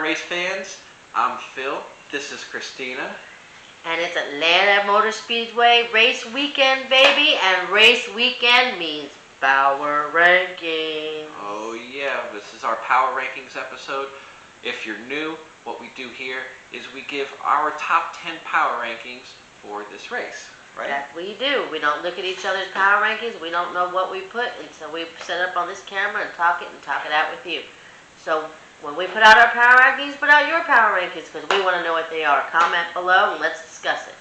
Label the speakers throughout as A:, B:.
A: race fans. I'm Phil. This is Christina.
B: And it's Atlanta Motor Speedway race weekend, baby. And race weekend means power rankings.
A: Oh yeah, this is our power rankings episode. If you're new, what we do here is we give our top 10 power rankings for this race, right?
B: That we do. We don't look at each other's power rankings. We don't know what we put until we set up on this camera and talk it out with you. So when we put out our power rankings, put out your power rankings because we want to know what they are. Comment below and let's discuss it.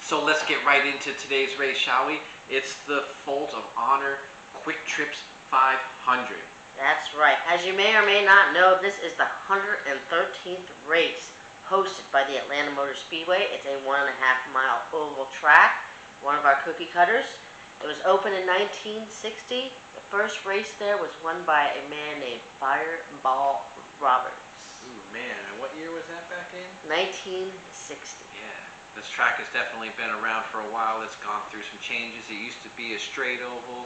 A: So let's get right into today's race, shall we? It's the Folds of Honor Quiktrip's 500.
B: That's right. As you may or may not know, this is the 113th race hosted by the Atlanta Motor Speedway. It's a 1.5 mile oval track, one of our cookie cutters. It was opened in 1960. The first race there was won by a man named Fireball Roberts.
A: Ooh, man. And what year was that back in?
B: 1960.
A: Yeah. This track has definitely been around for a while. It's gone through some changes. It used to be a straight oval,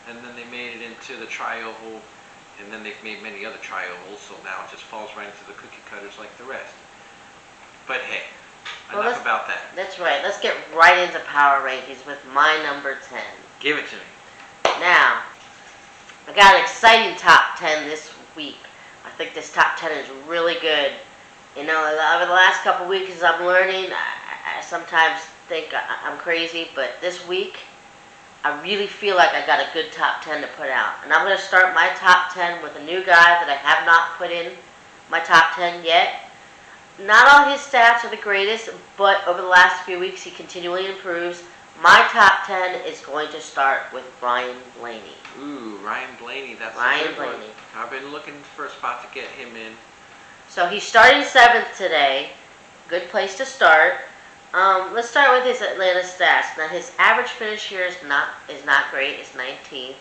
A: and then they made it into the tri-oval, and then they've made many other tri-ovals, so now it just falls right into the cookie cutters like the rest. But hey, enough about that.
B: That's right. Let's get right into power rankings with my number 10.
A: Give it to me.
B: Now, I got an exciting top 10 this week. I think this top 10 is really good. You know, over the last couple weeks as I'm learning, I sometimes think I'm crazy, but this week, I really feel like I got a good top 10 to put out. And I'm going to start my top 10 with a new guy that I have not put in my top 10 yet. Not all his stats are the greatest, but over the last few weeks he continually improves. My top 10 is going to start with Ryan Blaney.
A: Ooh, Ryan Blaney, that's
B: Ryan
A: a good one.
B: Blaney.
A: I've been looking for a spot to get him in.
B: So he's starting 7th today. Good place to start. Let's start with his Atlanta stats. Now his average finish here is not great. It's 19th,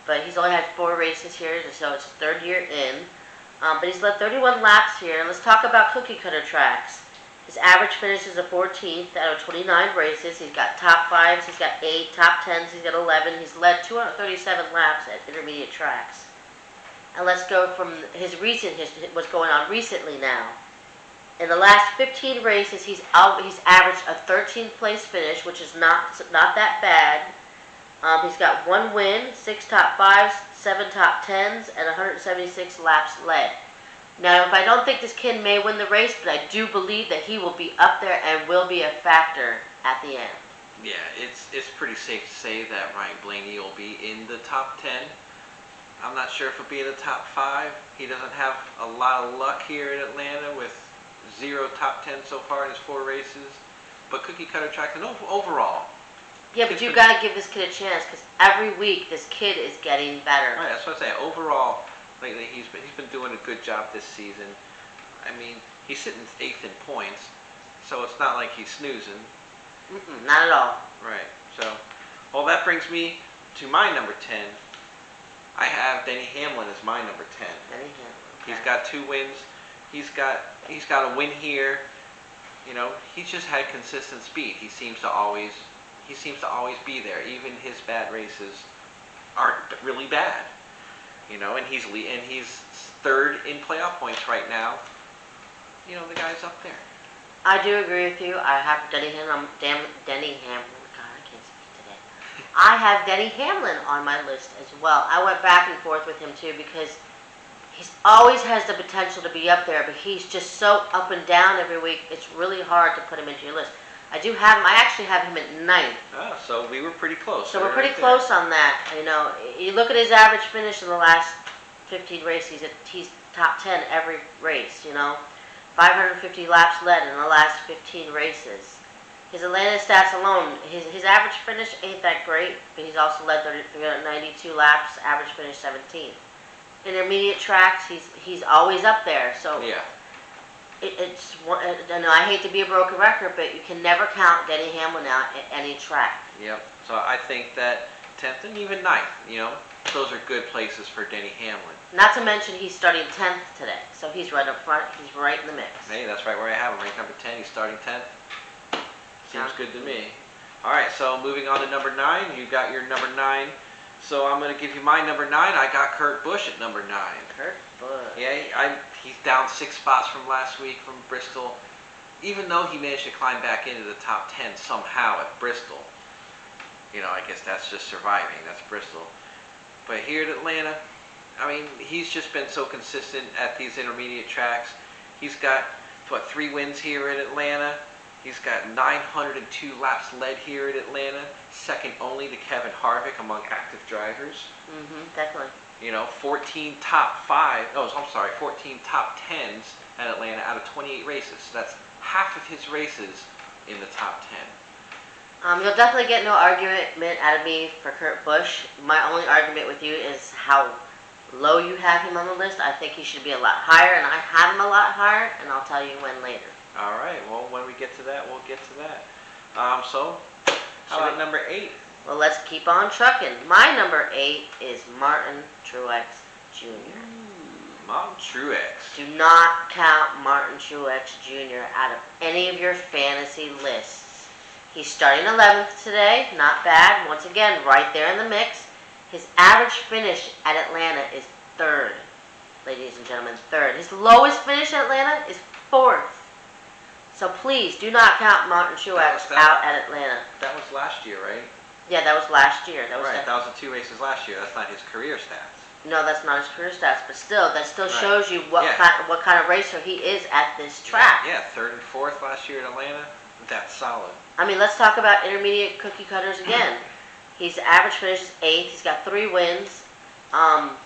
B: but he's only had 4 races here, so it's his 3rd year in. But he's led 31 laps here. Let's talk about cookie cutter tracks. His average finish is a 14th out of 29 races. He's got top 5s, he's got 8, top 10s, he's got 11. He's led 237 laps at intermediate tracks. And let's go from his recent history, what's going on recently now. In the last 15 races, he's averaged a 13th place finish, which is not that bad. He's got 1 win, 6 top 5s, 7 top 10s, and 176 laps led. Now, if I don't think this kid may win the race, but I do believe that he will be up there and will be a factor at the end.
A: Yeah, it's pretty safe to say that Ryan Blaney will be in the top 10. I'm not sure if he'll be in the top 5. He doesn't have a lot of luck here in Atlanta with 0 top 10 so far in his 4 races. But cookie cutter tracks and overall.
B: Yeah, but you got to give this kid a chance because every week this kid is getting better.
A: Right, that's what I'm saying. Overall, lately he's been doing a good job this season. I mean, he's sitting 8th in points, so it's not like he's snoozing.
B: Not at all.
A: Right. So, well, that brings me to my number 10. I have Denny Hamlin as my number 10.
B: Denny Hamlin. Okay.
A: He's got 2 wins. He's got a win here. You know, he's just had consistent speed. He seems to always be there. Even his bad races aren't really bad. You know, and he's 3rd in playoff points right now. You know, the guy's up there.
B: I do agree with you. I have Denny Hamlin. Denny Hamlin. God, I can't speak today. I have Denny Hamlin on my list as well. I went back and forth with him too because he always has the potential to be up there, but he's just so up and down every week. It's really hard to put him into your list. I actually have him at 9th.
A: Oh, so we were pretty close.
B: So we're pretty close on that. You know, you look at his average finish in the last 15 races, he's top 10 every race, you know. 550 laps led in the last 15 races. His Atlanta stats alone, his average finish ain't that great, but he's also led 392 laps, average finish 17th. Intermediate tracks, he's always up there. So
A: yeah.
B: I hate to be a broken record, but you can never count Denny Hamlin out at any track.
A: Yep. So I think that 10th and even 9th, you know, those are good places for Denny Hamlin.
B: Not to mention he's starting 10th today, so he's right up front. He's right in the mix.
A: Hey, that's right where I have him. Ranked number 10. He's starting 10th. Seems good to me. All right. So moving on to number 9. You got your number 9. So I'm going to give you my number 9. I got Kurt Busch at number 9.
B: Kurt Busch.
A: Yeah, he's down 6 spots from last week from Bristol. Even though he managed to climb back into the top 10 somehow at Bristol. I guess that's just surviving. That's Bristol. But here at Atlanta, I mean, he's just been so consistent at these intermediate tracks. He's got, 3 wins here at Atlanta. He's got 902 laps led here at Atlanta, second only to Kevin Harvick among active drivers.
B: Definitely.
A: 14 top 10s at Atlanta out of 28 races. So that's half of his races in the top 10.
B: You'll definitely get no argument out of me for Kurt Busch. My only argument with you is how low you have him on the list. I think he should be a lot higher, and I have him a lot higher, and I'll tell you when later.
A: All right. Well, when we get to that, we'll get to that. So, how about number 8?
B: Well, let's keep on trucking. My number 8 is Martin Truex Jr.
A: Martin Truex.
B: Do not count Martin Truex Jr. out of any of your fantasy lists. He's starting 11th today. Not bad. Once again, right there in the mix. His average finish at Atlanta is 3rd. Ladies and gentlemen, 3rd. His lowest finish at Atlanta is 4th. So please, do not count Martin Truex out at Atlanta.
A: That was last year, right?
B: Yeah, that was last year. That
A: was the 2 races last year. That's not his career stats.
B: No, that's not his career stats, but still, that still shows you what kind of racer he is at this track.
A: Yeah, 3rd and 4th last year at Atlanta. That's solid.
B: I mean, let's talk about intermediate cookie cutters again. His average finish is 8th. He's got 3 wins,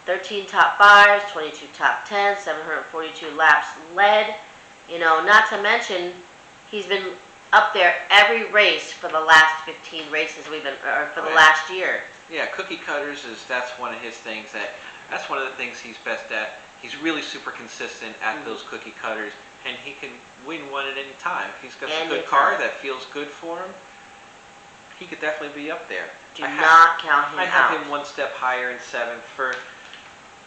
B: 13 top 5s, 22 top 10s, 742 laps led. Not to mention, he's been up there every race for the last 15 races the last year.
A: Yeah, cookie cutters that's one of his things. That's one of the things he's best at. He's really super consistent at those cookie cutters, and he can win one at any time. If he's got a good car that feels good for him, he could definitely be up there.
B: Do not count him out.
A: I have him 1 step higher in 7th for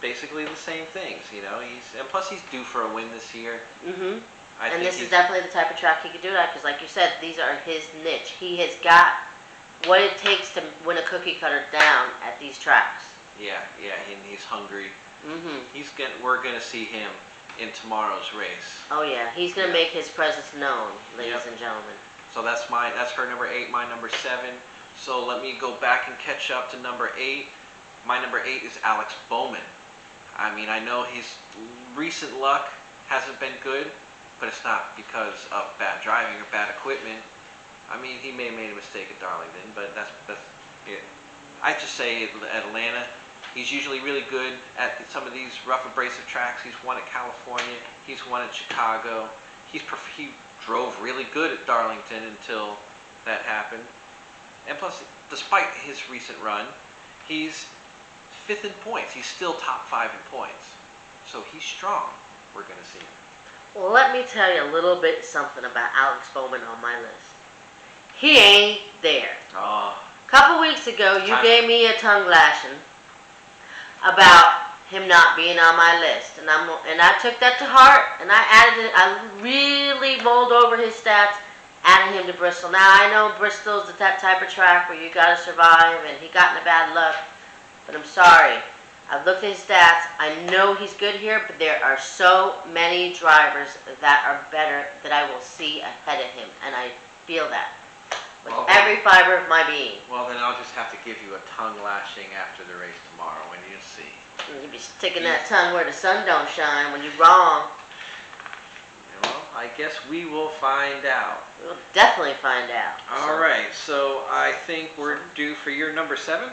A: basically the same things. And plus he's due for a win this year.
B: And this is definitely the type of track he could do that, because like you said, these are his niche. He has got what it takes to win a cookie cutter down at these tracks.
A: Yeah, and he's hungry. We're gonna see him in tomorrow's race.
B: Oh yeah, he's gonna make his presence known, ladies and gentlemen.
A: So that's her number 8, my number 7. So let me go back and catch up to number 8. My number 8 is Alex Bowman. I mean, I know his recent luck hasn't been good, but it's not because of bad driving or bad equipment. I mean, he may have made a mistake at Darlington, but that's it. I just say at Atlanta, he's usually really good at some of these rough, abrasive tracks. He's won at California. He's won at Chicago. He drove really good at Darlington until that happened. And plus, despite his recent run, he's 5th in points. He's still top 5 in points. So he's strong. We're going to see him.
B: Well, let me tell you a little bit something about Alex Bowman on my list. He ain't there.
A: Oh.
B: A couple weeks ago, you gave me a tongue lashing about him not being on my list, and I took that to heart, and I really mulled over his stats, added him to Bristol. Now I know Bristol's that type of track where you gotta survive, and he got in bad luck, but I'm sorry. I've looked at his stats. I know he's good here, but there are so many drivers that are better that I will see ahead of him, and I feel that with every fiber of my being.
A: Well, then I'll just have to give you a tongue lashing after the race tomorrow when you see.
B: You'll be sticking that tongue where the sun don't shine when you're wrong.
A: Well, I guess we will find out.
B: We'll definitely find out.
A: All right, so I think we're due for your number 7.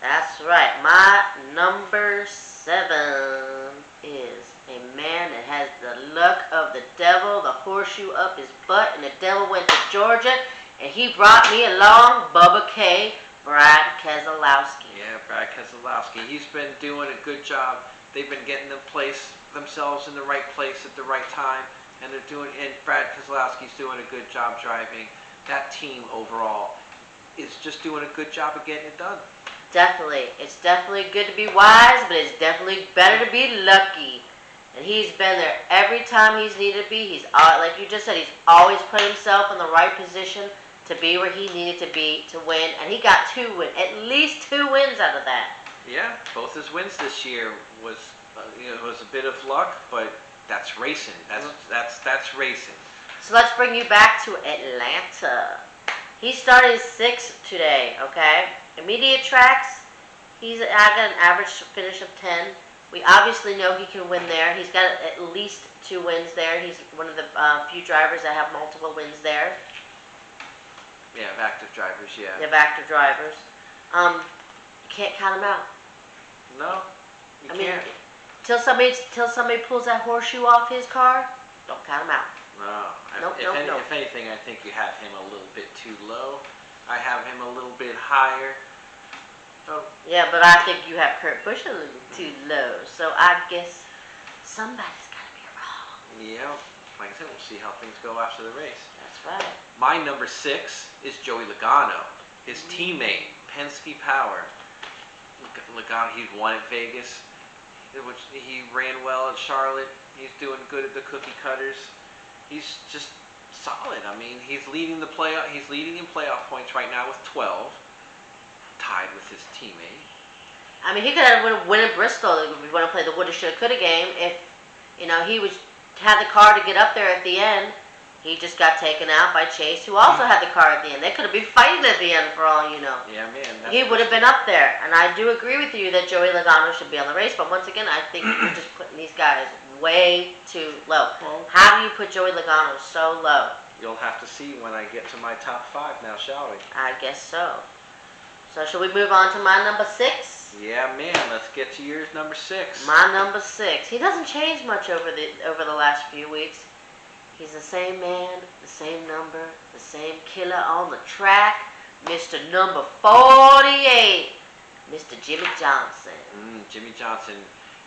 B: That's right. My number 7 is a man that has the luck of the devil, the horseshoe up his butt, and the devil went to Georgia, and he brought me along Bubba K, Brad Keselowski.
A: Yeah, Brad Keselowski. He's been doing a good job. They've been getting themselves in the right place at the right time, and Brad Keselowski's doing a good job driving. That team overall is just doing a good job of getting it done.
B: Definitely. It's definitely good to be wise, but it's definitely better to be lucky. And he's been there every time he's needed to be. He's, like you just said, he's always put himself in the right position to be where he needed to be to win. And he got at least 2 wins out of that.
A: Yeah, both his wins this year was a bit of luck, but That's racing. That's racing.
B: So let's bring you back to Atlanta. He started 6th today, okay? Immediate tracks, he's got an average finish of 10. We obviously know he can win there. He's got at least 2 wins there. He's one of the few drivers that have multiple wins there.
A: Yeah, of active drivers, yeah.
B: They have active drivers. You can't count him out.
A: No, you can't.
B: Till somebody pulls that horseshoe off his car, don't count him out.
A: No.
B: Nope.
A: If anything, I think you have him a little bit too low. I have him a little bit higher. Oh.
B: Yeah, but I think you have Kurt Busch a little too low. So I guess somebody's got to be wrong.
A: Yeah, like I said, we'll see how things go after the race.
B: That's right.
A: My number 6 is Joey Logano, his teammate, Penske Power. Logano, he won at Vegas. He ran well at Charlotte. He's doing good at the cookie cutters. He's just solid. I mean, he's leading the playoff. He's leading in playoff points right now with 12, tied with his teammate.
B: I mean, he could have win at Bristol if we want to play the woulda, shoulda, coulda game. If he had the car to get up there at the end, he just got taken out by Chase, who also had the car at the end. They could have been fighting at the end for all you know.
A: Yeah, man.
B: He would have been up there. And I do agree with you that Joey Logano should be on the race. But once again, I think you're just putting these guys way too low. How do you put Joey Logano so low?
A: You'll have to see when I get to my top 5 now, shall we?
B: I guess so. So should we move on to my number 6?
A: Yeah, man. Let's get to yours, number 6.
B: My number 6. He doesn't change much over the last few weeks. He's the same man, the same number, the same killer on the track. Mr. number 48, Mr. Jimmie Johnson.
A: Jimmie Johnson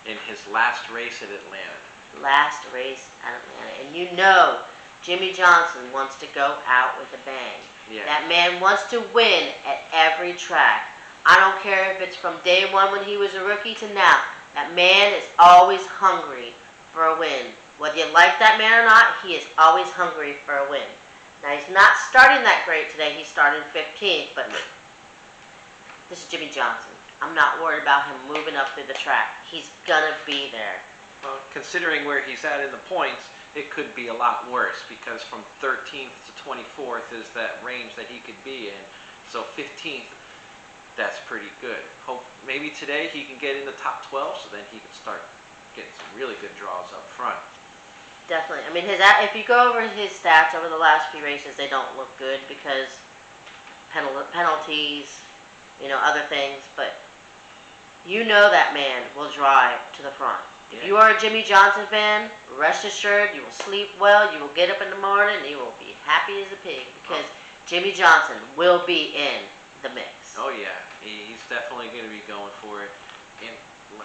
A: in his last race at Atlanta.
B: Last race at Atlanta. And you know Jimmie Johnson wants to go out with a bang.
A: Yeah.
B: That man wants to win at every track. I don't care if it's from day one when he was a rookie to now. That man is always hungry for a win. Whether you like that man or not, he is always hungry for a win. Now, he's not starting that great today. He's starting 15th, but this is Jimmie Johnson. I'm not worried about him moving up through the track. He's going to be there.
A: Well, considering where he's at in the points, it could be a lot worse because from 13th to 24th is that range that he could be in. So 15th, that's pretty good. Hope maybe today he can get in the top 12 so then he can start getting some really good draws up front.
B: Definitely. I mean, if you go over his stats over the last few races, they don't look good because penalties, other things. But you know that man will drive to the front.
A: Yeah.
B: If you are a Jimmie Johnson fan, rest assured you will sleep well, you will get up in the morning, and you will be happy as a pig because Jimmie Johnson will be in the mix.
A: Oh, yeah. He's definitely going to be going for it. And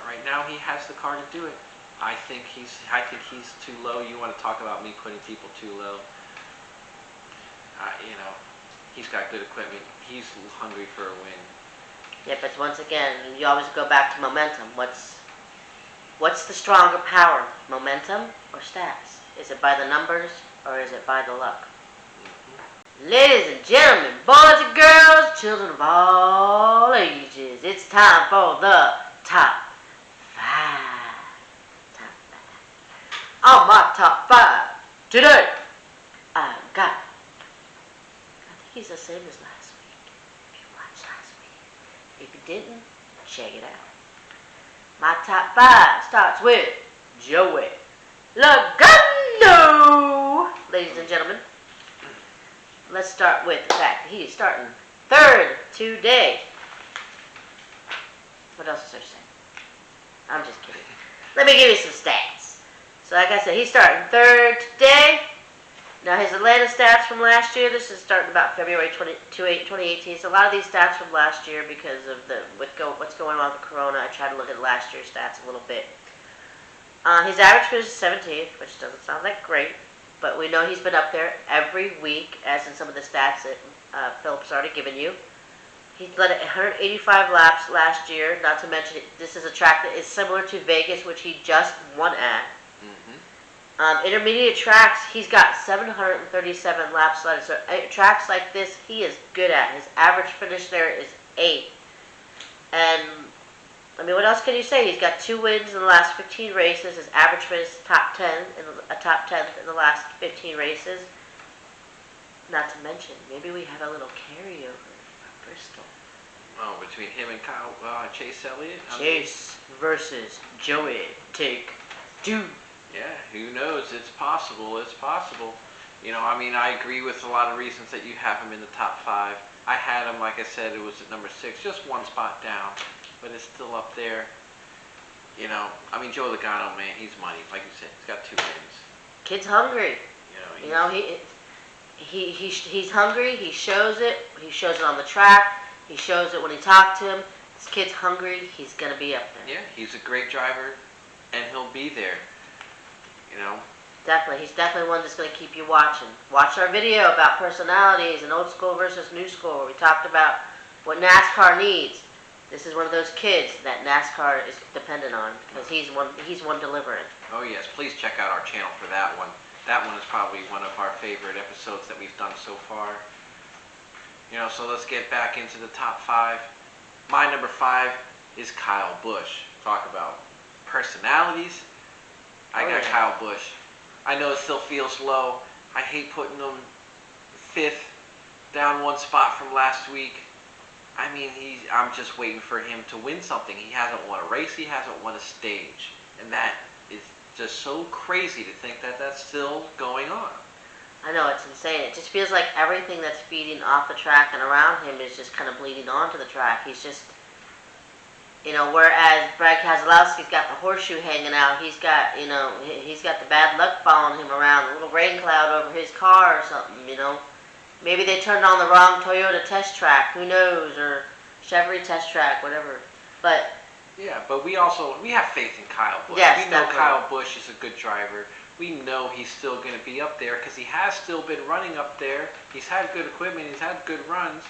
A: right now he has the car to do it. I think he's too low. You want to talk about me putting people too low? He's got good equipment. He's hungry for a win.
B: Yeah, but once again, you always go back to momentum. What's the stronger power, momentum or stats? Is it by the numbers or is it by the luck? Mm-hmm. Ladies and gentlemen, boys and girls, children of all ages, it's time for the top 5. On my top 5 today, I think he's the same as last week. If you watched last week. If you didn't, check it out. My top 5 starts with Joey Logano. Ladies and gentlemen, let's start with the fact that he is starting 3rd today. What else is there to say? I'm just kidding. Let me give you some stats. So like I said, he's starting 3rd today. Now his Atlanta stats from last year, this is starting about February 2018. So a lot of these stats from last year because of what's going on with Corona. I tried to look at last year's stats a little bit. His average finish is 17th, which doesn't sound like great. But we know he's been up there every week, as in some of the stats that Philip's already given you. He led 185 laps last year, not to mention this is a track that is similar to Vegas, which he just won at. Intermediate tracks, he's got 737 laps led. So tracks like this, he is good at. His average finish there is 8. And I mean, what else can you say? He's got 2 wins in the last 15 races. His average finish is top 10 a top 10 in the last 15 races. Not to mention, maybe we have a little carryover from Bristol.
A: Oh, between him and Chase Elliott?
B: Chase versus Joey. Take 2.
A: Yeah, who knows? It's possible. It's possible. I mean, I agree with a lot of reasons that you have him in the top 5. I had him, like I said, it was at number 6, just 1 spot down, but it's still up there. I mean, Joe Logano, man, he's money. Like you said, he's got 2 wins.
B: Kid's hungry. He's hungry. He shows it. He shows it on the track. He shows it when he talks to him. This kid's hungry. He's gonna be up there.
A: Yeah, he's a great driver, and he'll be there.
B: Definitely, he's definitely one that's gonna keep you watching. Watch our video about personalities and old school versus new school, where we talked about what NASCAR needs. This is one of those kids that NASCAR is dependent on because he's one delivering.
A: Oh yes, please check out our channel for that one. That one is probably one of our favorite episodes that we've done so far. So let's get back into the top 5. My number 5 is Kyle Busch. Talk about personalities. I got Kyle Busch. I know it still feels low. I hate putting him 5th, down 1 spot from last week. I mean, I'm just waiting for him to win something. He hasn't won a race. He hasn't won a stage. And that is just so crazy to think that that's still going on.
B: I know, it's insane. It just feels like everything that's feeding off the track and around him is just kind of bleeding onto the track. He's just, whereas Brad Keselowski's got the horseshoe hanging out, he's got the bad luck following him around, a little rain cloud over his car or something, Maybe they turned on the wrong Toyota test track, who knows, or Chevy test track, whatever. But
A: yeah, but we have faith in Kyle Busch.
B: Yes,
A: we know
B: definitely.
A: Kyle Busch is a good driver. We know he's still going to be up there because he has still been running up there. He's had good equipment. He's had good runs.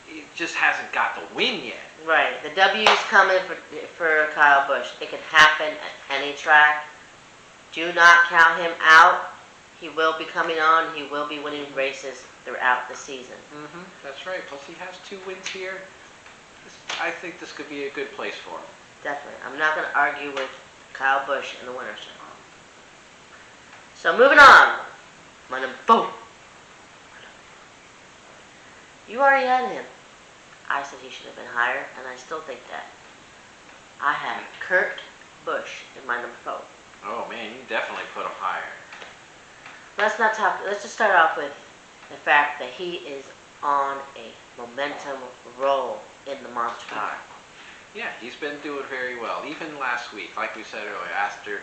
A: He just hasn't got the win yet.
B: right, the W's coming for Kyle Busch. It can happen at any track. Do not count him out. He will be coming on. He will be winning races throughout the season.
A: That's right. Plus he has 2 wins here. I think this could be a good place for him.
B: Definitely. I'm not going to argue with Kyle Busch in the winner's circle. So moving on. My number 4. You already had him. I said he should have been higher, and I still think that. I have Kurt Busch in my number 4.
A: Oh man, you definitely put him higher.
B: Let's just start off with the fact that he is on a momentum roll in the monster car.
A: Yeah, he's been doing very well. Even last week, like we said earlier, after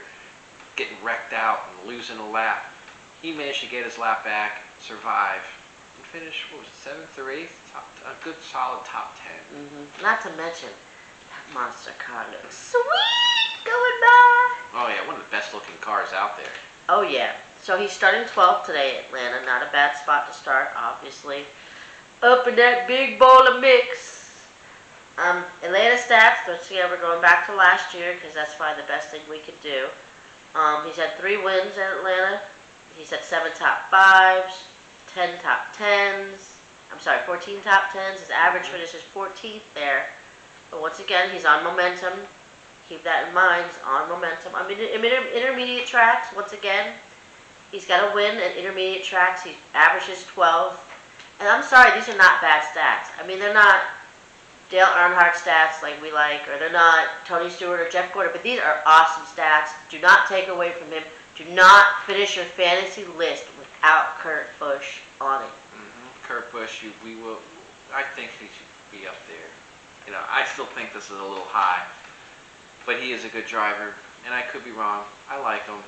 A: getting wrecked out and losing a lap, he managed to get his lap back, survive, and finish, 7th or 8th? A good solid top 10.
B: Not to mention, that monster car looks sweet going by.
A: Oh yeah, one of the best looking cars out there.
B: Oh yeah. So he's starting 12th today at Atlanta. Not a bad spot to start, obviously. Up in that big bowl of mix. Atlanta stats, let's see, we're going back to last year because that's probably the best thing we could do. He's had 3 wins at Atlanta. He's had 7 top 5s, 10 top 10s. 14 top 10s. His average finish is 14th there. But once again, he's on momentum. Keep that in mind. He's on momentum. Intermediate tracks, once again, he's got a win at intermediate tracks. He averages 12th. And I'm sorry, these are not bad stats. I mean, they're not Dale Earnhardt stats like we like, or they're not Tony Stewart or Jeff Gordon, but these are awesome stats. Do not take away from him. Do not finish your fantasy list without Kurt Busch on it.
A: Kurt Busch, I think he should be up there. I still think this is a little high, but he is a good driver, and I could be wrong. I like him.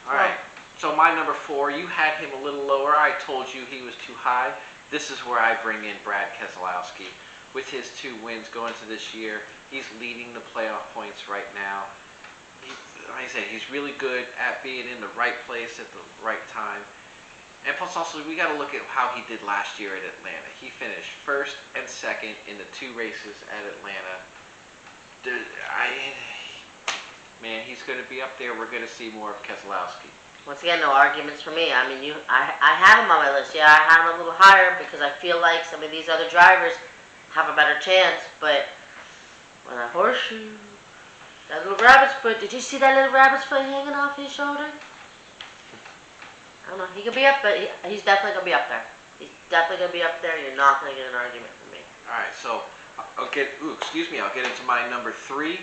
A: All right, so my number 4, you had him a little lower. I told you he was too high. This is where I bring in Brad Keselowski. With his 2 wins going into this year, he's leading the playoff points right now. Like I said, he's really good at being in the right place at the right time. And plus also, we got to look at how he did last year at Atlanta. He finished 1st and 2nd in the 2 races at Atlanta. Man, he's going to be up there. We're going to see more of Keselowski.
B: Once again, no arguments for me. I mean, I have him on my list. Yeah, I have him a little higher because I feel like some of these other drivers have a better chance. But With a horseshoe. That little rabbit's foot. Did you see that little rabbit's foot hanging off his shoulder? I don't know. He could be up, but he's definitely going to be up there. He's definitely going to be up there. You're not going to get an argument from me.
A: All right, so I'll get into my number 3.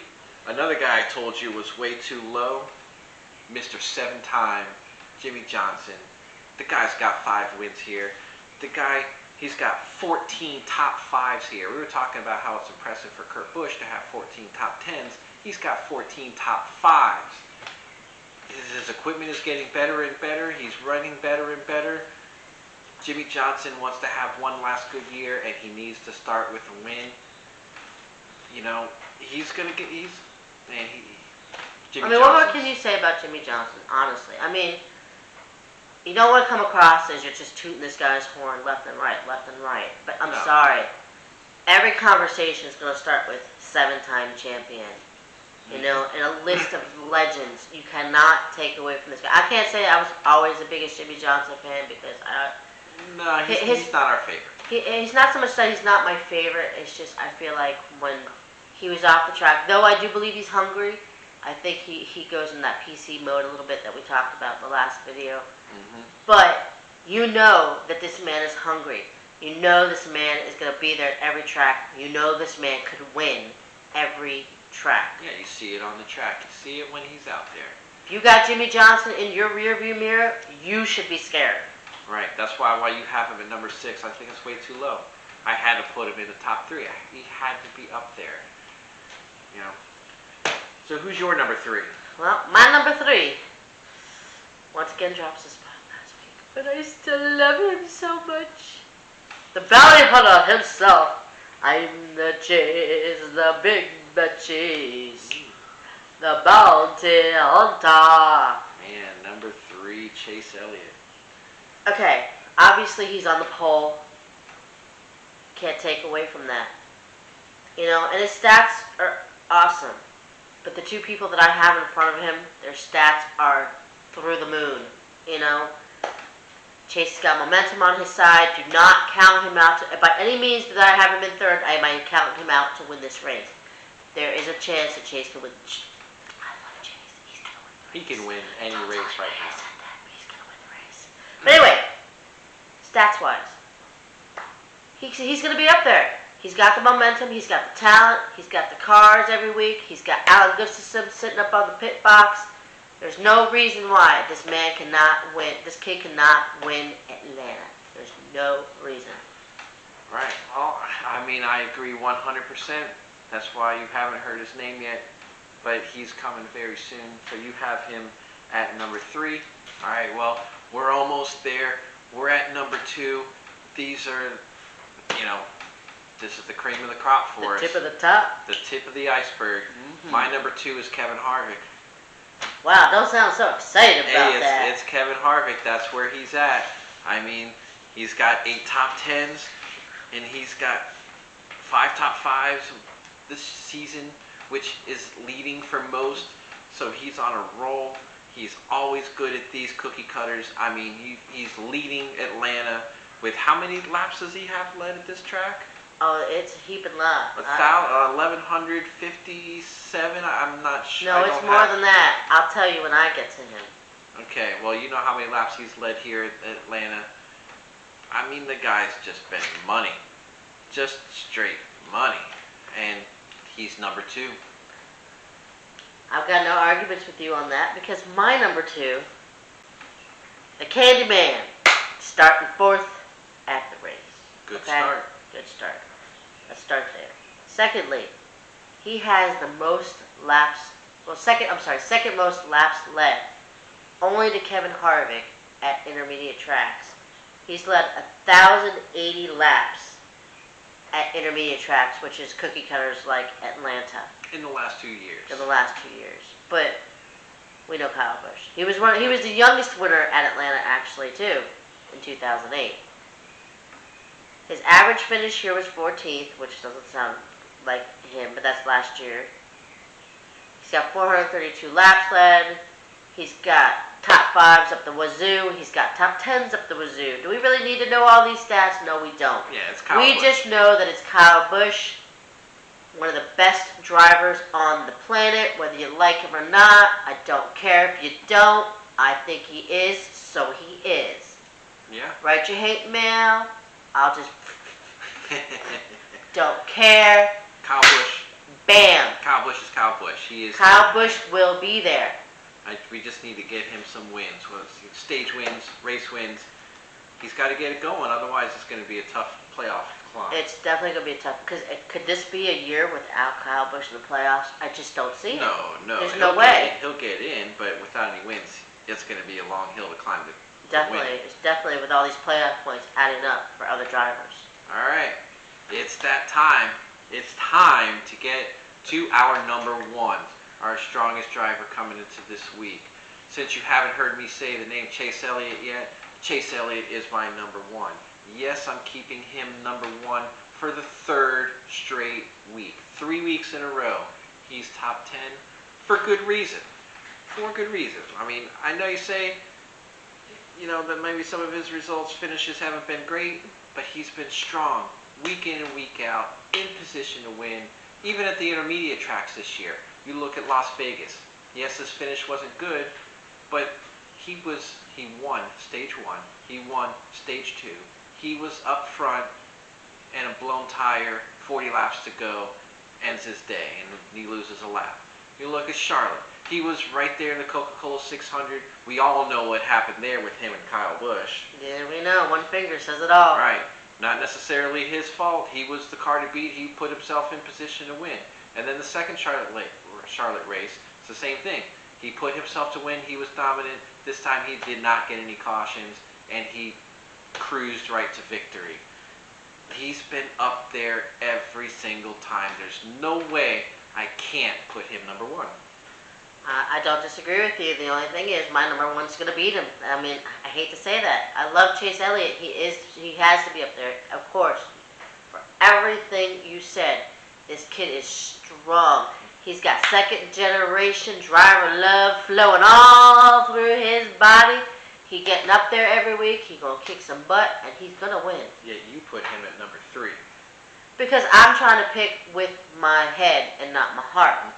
A: Another guy I told you was way too low. Mr. 7-time Jimmie Johnson. The guy's got 5 wins here. The guy, he's got 14 top 5s here. We were talking about how it's impressive for Kurt Busch to have 14 top 10s. He's got 14 top 5s. His equipment is getting better and better. He's running better and better. Jimmie Johnson wants to have one last good year, and he needs to start with a win. You know, he's gonna get. Jimmie
B: what more can you say about Jimmie Johnson? Honestly, I mean, you don't want to come across as you're just tooting this guy's horn left and right. But I'm sorry. Every conversation is going to start with 7-time champion. You know, and a list of legends. You cannot take away from this guy. I can't say I was always the biggest Jimmie Johnson fan because
A: he's not our favorite.
B: He's not so much that he's not my favorite. It's just I feel like when he was off the track, though I do believe he's hungry, I think he goes in that PC mode a little bit that we talked about in the last video. Mm-hmm. But you know that this man is hungry. You know this man is going to be there at every track. You know this man could win every track.
A: Yeah, you see it on the track. You see it when he's out there.
B: If you got Jimmie Johnson in your rearview mirror, you should be scared.
A: Right. That's why you have him at number 6. I think it's way too low. I had to put him in the top 3. He had to be up there. You know. So who's your number 3?
B: Well, my number 3 once again drops a spot last week, but I still love him so much. The bounty hunter himself. I'm the chase, the big chase, the bounty hunter.
A: Man, number 3, Chase Elliott.
B: Okay, obviously he's on the pole. Can't take away from that. You know, and his stats are awesome. But the 2 people that I have in front of him, their stats are through the moon. You know, Chase has got momentum on his side. Do not count him out. By any means that I have him in 3rd, I might count him out to win this race. There is a chance that Chase can win. I love Chase. He's going to win the race.
A: He can win any race right now.
B: I said that, but he's going to win the race. But anyway, stats-wise, he's going to be up there. He's got the momentum. He's got the talent. He's got the cars every week. He's got Alan Gustafson sitting up on the pit box. There's no reason why this man cannot win. This kid cannot win Atlanta. There's no reason.
A: Right. Well, I mean, I agree 100%. That's why you haven't heard his name yet, but he's coming very soon. So you have him at number 3. All right. Well, we're almost there. We're at number 2. These are, you know, this is the cream of the crop for us.
B: The tip of the top?
A: The tip of the iceberg. Mm-hmm. My number 2 is Kevin Harvick.
B: Wow, don't sound so excited about that.
A: It's Kevin Harvick. That's where he's at. I mean, he's got 8 top 10s, and he's got 5 top 5s this season, which is leading for most. So he's on a roll. He's always good at these cookie cutters. I mean, he's leading Atlanta with how many laps does he have led at this track?
B: Oh, it's heaping laps.
A: 1,157. I'm not sure.
B: No, it's more than that. I'll tell you when I get to him.
A: Okay, well, you know how many laps he's led here at Atlanta. I mean, the guy's just been money. Just straight money. And he's number 2.
B: I've got no arguments with you on that because my number 2, the Candyman, starting 4th at the race.
A: Good start.
B: Good start. Let's start there. Secondly, he has the most laps, second most laps led, only to Kevin Harvick at intermediate tracks. He's led 1,080 laps at intermediate tracks, which is cookie cutters like Atlanta.
A: In the last 2 years.
B: But we know Kyle Busch. He was the youngest winner at Atlanta actually too, in 2008. His average finish here was 14th, which doesn't sound like him, but that's last year. He's got 432 laps led. He's got top 5s up the wazoo. He's got top 10s up the wazoo. Do we really need to know all these stats? No, we don't.
A: Yeah, it's Kyle Busch.
B: We just know that it's Kyle Busch. one of the best drivers on the planet, whether you like him or not. I don't care if you don't. I think he is, so he is.
A: Yeah.
B: Write your hate mail. I'll just don't care.
A: Kyle Busch.
B: Bam.
A: Kyle Busch is Kyle Busch. He is.
B: Kyle Busch will be there.
A: We just need to get him some wins. Stage wins, race wins. He's got to get it going. Otherwise, it's going to be a tough playoff climb.
B: It's definitely going to be a tough. Because could this be a year without Kyle Busch in the playoffs? I just don't see it.
A: No.
B: There's no way.
A: He'll get in, but without any wins, it's going to be a long hill to climb to
B: Definitely.
A: win.
B: It's definitely with all these playoff points adding up for other drivers.
A: All right. It's that time. It's time to get to our number one, our strongest driver coming into this week. Since you haven't heard me say the name Chase Elliott yet, Chase Elliott is my number one. Yes, I'm keeping him number one for the third straight week. 3 weeks in a row, he's top 10 for good reason. For good reason. I mean, I know you say, that maybe some of his finishes haven't been great, but he's been strong week in and week out, in position to win, even at the intermediate tracks this year. You look at Las Vegas. Yes, his finish wasn't good, but he won stage 1. He won stage 2. He was up front, and a blown tire, 40 laps to go, ends his day, and he loses a lap. You look at Charlotte. He was right there in the Coca-Cola 600. We all know what happened there with him and Kyle Busch.
B: Yeah, we know. One finger says it all.
A: Right. Not necessarily his fault. He was the car to beat. He put himself in position to win. And then the second Charlotte race, it's the same thing. He put himself to win. He was dominant. This time he did not get any cautions, and he cruised right to victory. He's been up there every single time. There's no way I can't put him number one.
B: I don't disagree with you. The only thing is, my number one's going to beat him. I mean, I hate to say that. I love Chase Elliott. He has to be up there, of course. For everything you said, this kid is strong. He's got second generation driver love flowing all through his body. He getting up there every week. He gonna kick some butt, and he's gonna win.
A: Yeah, you put him at number 3.
B: Because I'm trying to pick with my head and not my heart.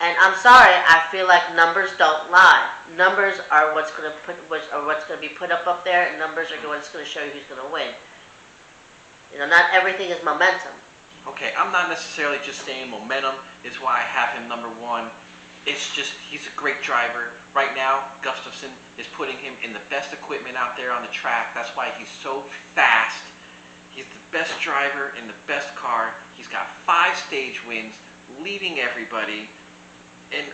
B: And I'm sorry, I feel like numbers don't lie. Numbers are what's going to be put up there, and numbers are what's going to show you who's going to win. Not everything is momentum.
A: Okay, I'm not necessarily just saying momentum is why I have him number one. It's just he's a great driver. Right now, Gustafson is putting him in the best equipment out there on the track. That's why he's so fast. He's the best driver in the best car. He's got 5 stage wins, leading everybody. And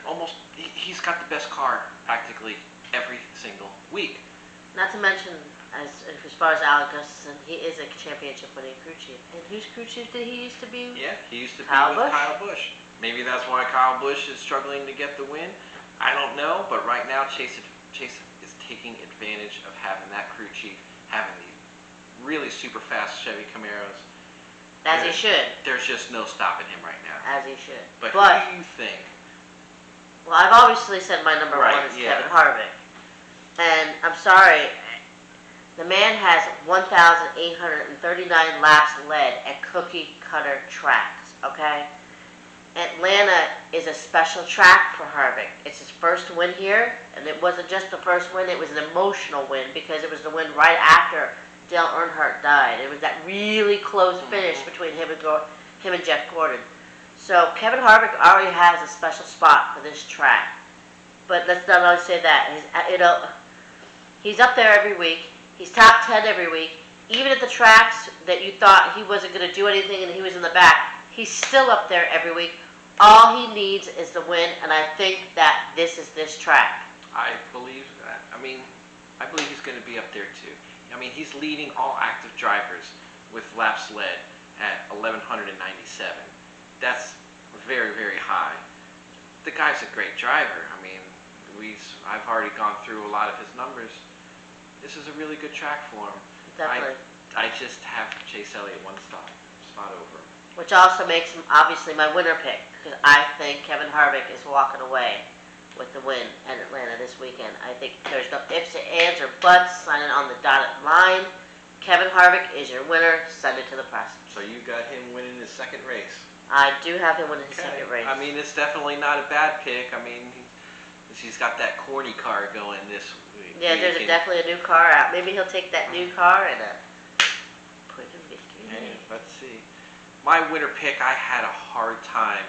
A: he's got the best car practically every single week.
B: Not to mention, as far as Alex Gustafson, he is a championship-winning crew chief. And whose crew chief did he used to be?
A: Yeah, he used to be
B: Kyle
A: with
B: Busch?
A: Kyle Busch. Maybe that's why Kyle Busch is struggling to get the win. I don't know, but right now Chase is taking advantage of having that crew chief, having these really super fast Chevy Camaros.
B: As he should.
A: There's just no stopping him right now.
B: As he should.
A: But who do you think?
B: Well, I've obviously said my number one is Kevin Harvick. And I'm sorry, the man has 1,839 laps led at cookie-cutter tracks, okay? Atlanta is a special track for Harvick. It's his first win here, and it wasn't just the first win, it was an emotional win because it was the win right after Dale Earnhardt died. It was that really close finish between him and Jeff Gordon. So Kevin Harvick already has a special spot for this track. But let's not only say that. He's up there every week. He's top 10 every week. Even at the tracks that you thought he wasn't going to do anything and he was in the back, he's still up there every week. All he needs is the win, and I think that this is this track.
A: I believe that. I believe he's going to be up there too. He's leading all active drivers with laps led at 1,197. That's very, very high. The guy's a great driver. I've already gone through a lot of his numbers. This is a really good track for him.
B: Definitely.
A: I just have Chase Elliott one spot over him.
B: Which also makes him obviously my winner pick, because I think Kevin Harvick is walking away with the win at Atlanta this weekend. I think there's no ifs, ands, or buts signing on the dotted line. Kevin Harvick is your winner. Send it to the press.
A: So you got him winning his second race.
B: I do have him winning his
A: Okay.
B: second race.
A: I mean, it's definitely not a bad pick. I mean, he's got that corny car going this week.
B: Yeah, there's definitely a new car out. Maybe he'll take that new car and put a victory in it.
A: Let's see. My winner pick, I had a hard time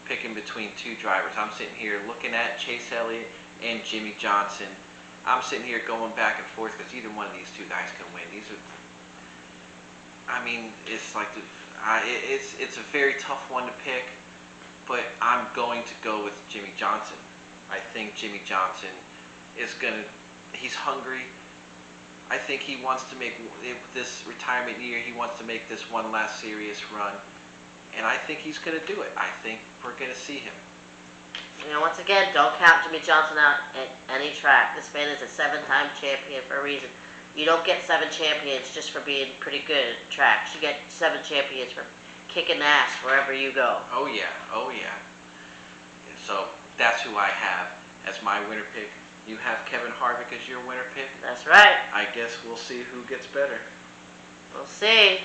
A: picking between two drivers. I'm sitting here looking at Chase Elliott and Jimmie Johnson. I'm sitting here going back and forth because either one of these two guys can win. These are, I mean, it's like it's a very tough one to pick, but I'm going to go with Jimmie Johnson. I think Jimmie Johnson is he's hungry. I think he wants to make this retirement year, he wants to make this one last serious run. And I think he's going to do it. I think we're going to see him.
B: You know, once again, don't count Jimmie Johnson out at any track. This man is a 7-time champion for a reason. You don't get 7 champions just for being pretty good at tracks. You get 7 champions for kicking ass wherever you go.
A: Oh, yeah. Oh, yeah. So that's who I have as my winner pick. You have Kevin Harvick as your winner pick.
B: That's right.
A: I guess we'll see who gets better.
B: We'll see.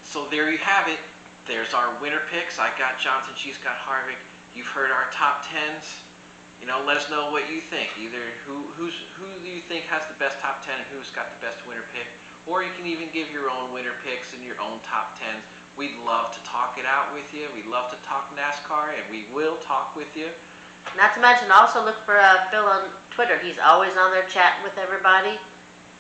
A: So there you have it. There's our winner picks. I got Johnson, she's got Harvick. You've heard our top 10s. You know, let us know what you think. Either who do you think has the best top 10 and who's got the best winner pick. Or you can even give your own winner picks and your own top 10s. We'd love to talk it out with you. We'd love to talk NASCAR, and we will talk with you.
B: Not to mention, also look for Phil on Twitter. He's always on there chatting with everybody.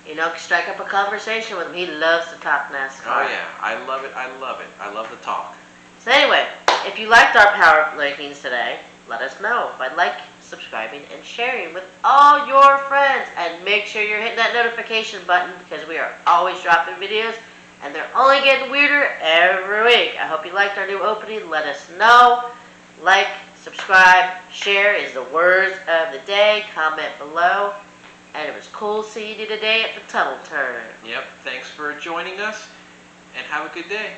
B: You know, strike up a conversation with him. He loves to talk NASCAR.
A: Oh, yeah. I love it. I love it. I love the talk.
B: So anyway, if you liked our power rankings today, let us know by subscribing, and sharing with all your friends. And make sure you're hitting that notification button because we are always dropping videos, and they're only getting weirder every week. I hope you liked our new opening. Let us know. Like, subscribe, share is the words of the day. Comment below. And it was cool seeing you today at the tunnel turn.
A: Yep. Thanks for joining us, and have a good day.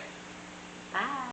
B: Bye.